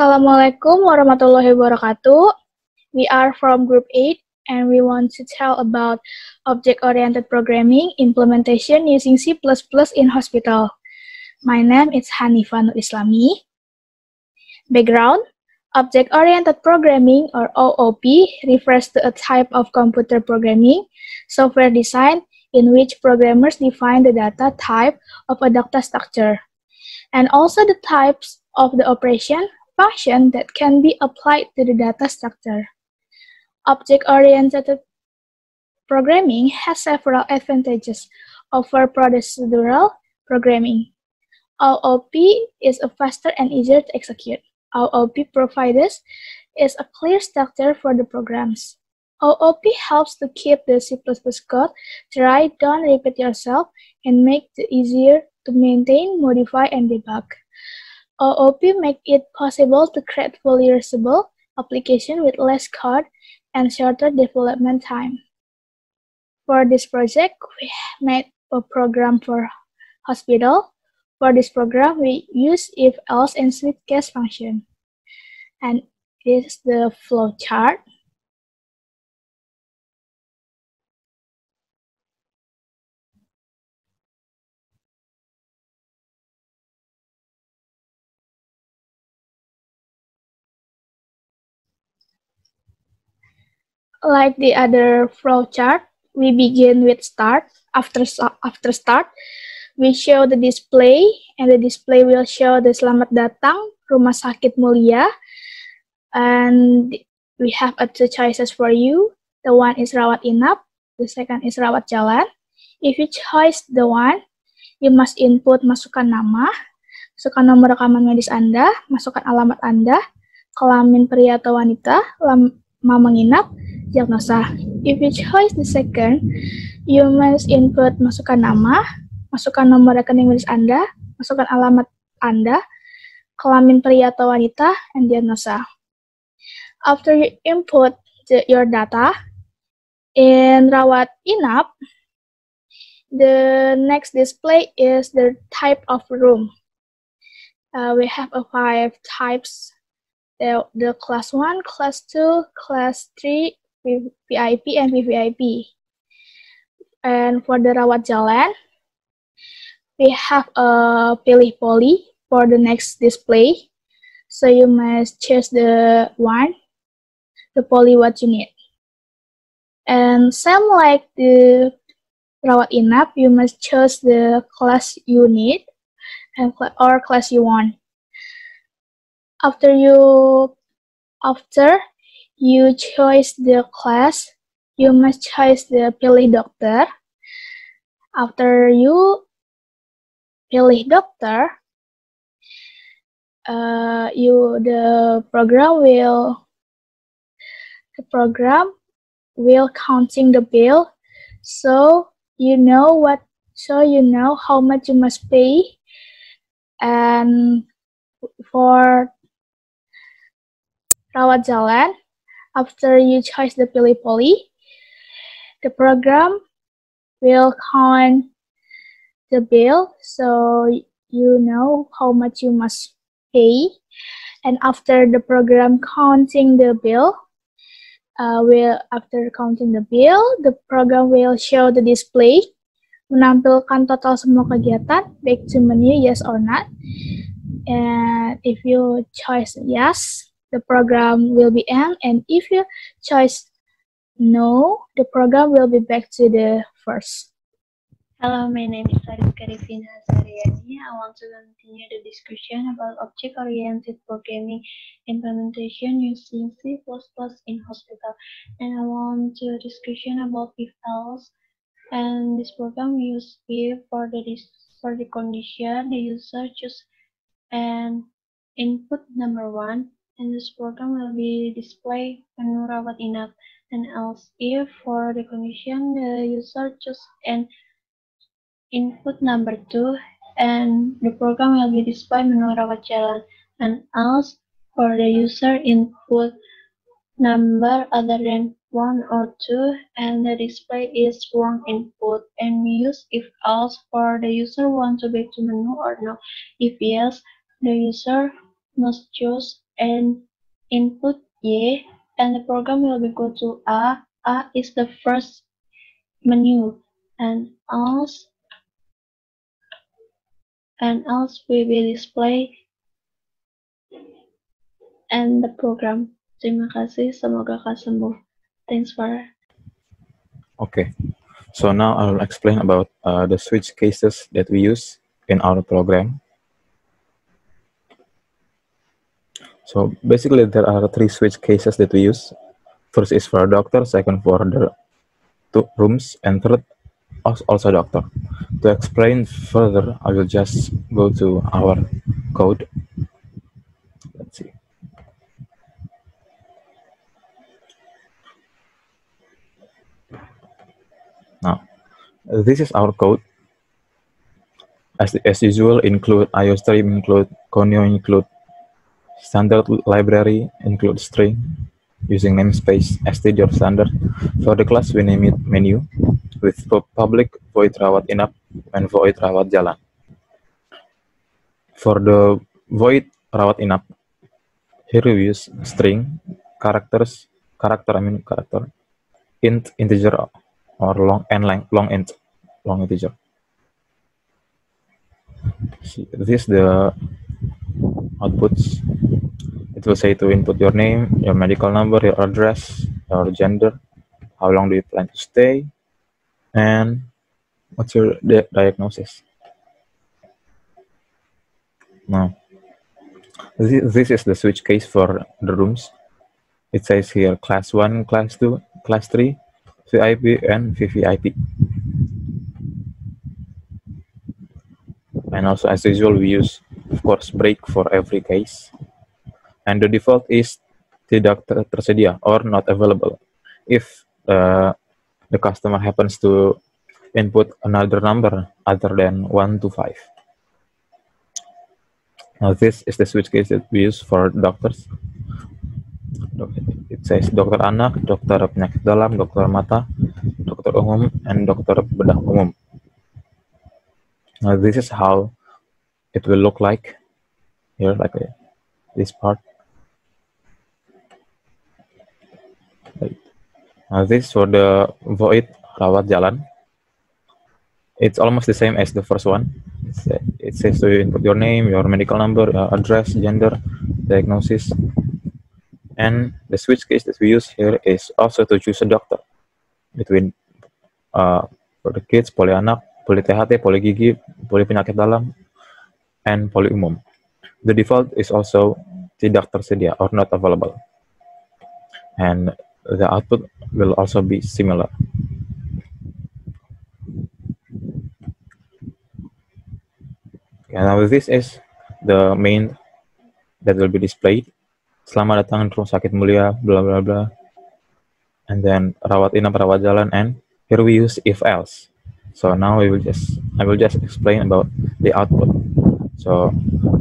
Assalamualaikum warahmatullahi wabarakatuh. We are from Group 8 and we want to tell about object-oriented programming implementation using C++ in hospital. My name is Hanifah Nur Islami. Background: Object-oriented programming or OOP refers to a type of computer programming software design in which programmers define the data type of a data structure and also the types of the operation function that can be applied to the data structure. Object-oriented programming has several advantages over procedural programming. OOP is faster and easier to execute. OOP provides is a clear structure for the programs. OOP helps to keep the C++ code dry, don't repeat yourself, and make it easier to maintain, modify, and debug. OOP makes it possible to create fully usable applications with less code and shorter development time. For this project, we made a program for hospital. For this program, we use if, else, and switch case function. And this is the flow chart. Like the other flow chart, we begin with start. After start, we show the display, and the display will show the Selamat Datang Rumah Sakit Mulia. And we have two choices for you. The one is Rawat Inap, the second is Rawat Jalan. If you choose the one, you must input masukkan nama, masukkan nomor rekaman medis Anda, masukkan alamat Anda, kelamin pria atau wanita, lama menginap, diagnosa. If you choose the second, you must input masukkan nama, masukkan nomor rekening medis Anda, masukkan alamat Anda, kelamin pria atau wanita, and diagnosa. After you input your data in Rawat Inap, the next display is the type of room. We have 5 types. The class 1, class 2, class 3, VIP, and VVIP. And for the Rawat Jalan, we have a pilih poli for the next display. So you must choose the one, the poly what you need. And same like the Rawat Inap, you must choose the class you need and or class you want. After you choose the class, you must choose the pilih dokter. After you pilih dokter, the program will counting the bill, so you know how much you must pay. And for Rawat Jalan, after you choose the pilih poli, the program will count the bill, so you know how much you must pay. And after the program counting the bill, after counting the bill, the program will show the display, menampilkan total semua kegiatan, back to menu, yes or not. And if you choose yes, the program will be end, and if you choose no, the program will be back to the first. Hello, my name is Ariska Devina Azariani. I want to continue the discussion about object-oriented programming implementation using C++ in hospital. And I want to discussion about if-else. And this program uses if for the condition the user choose an input number 1, and this program will be display menu Rawat Inap. And else if for the condition the user choose an input number 2, and the program will be displayed menu Rawat Jalan. And else for the user input number other than 1 or 2, and the display is wrong input. And we use if else for the user want to back to menu or no. If yes, the user must choose and input Y, and the program will be go to A. A is the first menu, and else will be display and the program. Terima kasih, semoga kau sembuh. Thanks for. Okay, so now I will explain about the switch cases that we use in our program. So basically there are 3 switch cases that we use. First is for doctor, second for the 2 rooms, and third also doctor. To explain further, I will just go to our code. Let's see. Now, this is our code. As usual, include IOStream, include Conio, include standard library, include string, using namespace std or standard. For the class, we name it menu with public void rawat inap and void rawat jalan. For the void rawat inap, here we use string, character, int, integer, or long integer. This is the outputs. It will say to input your name, your medical number, your address, your gender, how long do you plan to stay, and what's your diagnosis. Now, this is the switch case for the rooms. It says here class 1, class 2, class 3, VIP, and VVIP. And also, as usual, we use, of course, break for every case. And the default is tidak tersedia or not available. If the customer happens to input another number other than 1 to 5. Now this is the switch case that we use for doctors. It says dokter anak, dokter penyakit dalam, dokter mata, dokter umum, and dokter bedah umum. Now this is how it will look like here, like this part. Now this for the void rawat jalan. It's almost the same as the first one. It says to input your name, your medical number, address, gender, diagnosis. And the switch case that we use here is also to choose a doctor between for the kids, poli anak, poli THT, poli gigi, poli penyakit dalam, and poli umum. The default is also tidak tersedia or not available. And the output will also be similar. Okay, now this is the main that will be displayed. Selamat datang di Rumah Sakit Mulia, blah blah blah. And then rawat inap, rawat jalan, and here we use if else. So now I will just explain about the output. So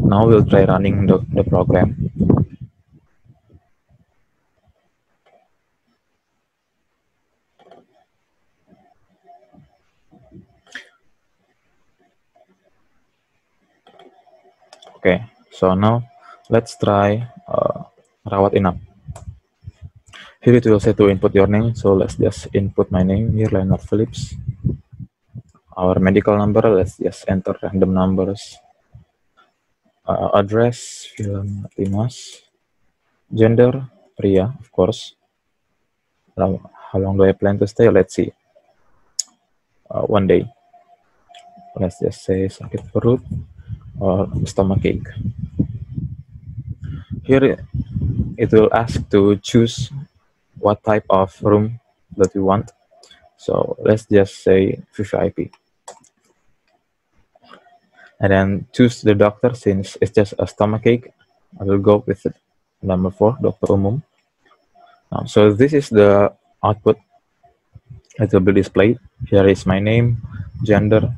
now we'll try running the program. Okay, so now let's try rawat inap. Here it will say to input your name, so let's just input my name here, Leonard Phillips. Our medical number, let's just enter random numbers. Address, Film Timas. Gender, pria, of course. How long do I plan to stay? Let's see. 1 day. Let's just say sakit perut or stomachache. Here it will ask to choose what type of room that we want. So let's just say VVIP. And then choose the doctor since it's just a stomachache. I will go with number 4, dokter umum. So this is the output. It will be displayed. Here is my name, gender,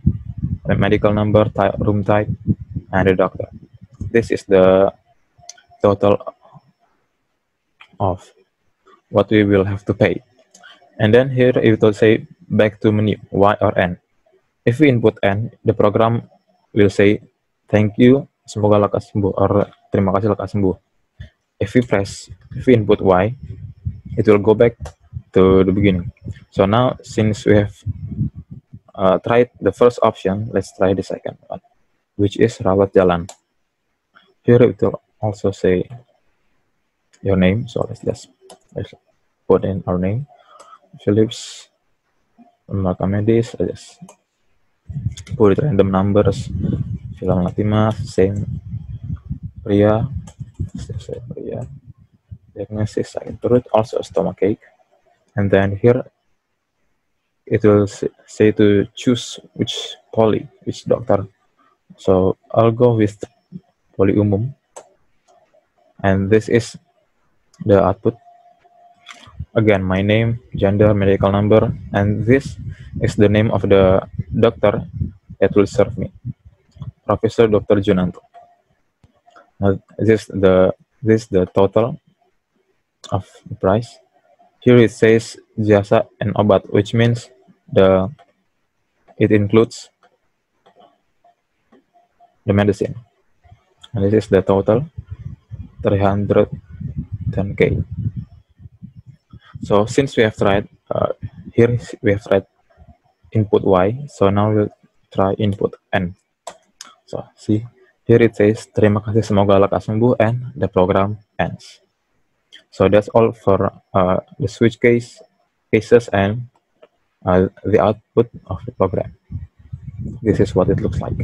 medical number, room type, and the doctor. This is the total of what we will have to pay. And then here it will say back to menu, Y or N. If we input N, the program will say thank you, semoga lekas sembuh, or terima kasih lekas sembuh. if we input Y, it will go back to the beginning. So now, since we have tried the first option, let's try the second one, which is rawat jalan. Here it will also say your name. So let's put in our name, Philips Makamedis. I just put it random numbers. Filang Latima, same. Pria, diagnosis sakit perut, also stomachache. And then here it will say to choose which doctor. So I'll go with poli umum, and this is the output. Again, my name, gender, medical number, and this is the name of the doctor that will serve me, Professor Dr. Junanto. Now, this is the total of the price. Here it says jasa and obat, which means it includes the medicine. And this is the total, 310K. So since we have tried, here we have tried input Y, so now we'll try input N. So see, here it says, terima kasih, semoga lekas sembuh, and the program ends. So that's all for the switch cases and the output of the program. This is what it looks like.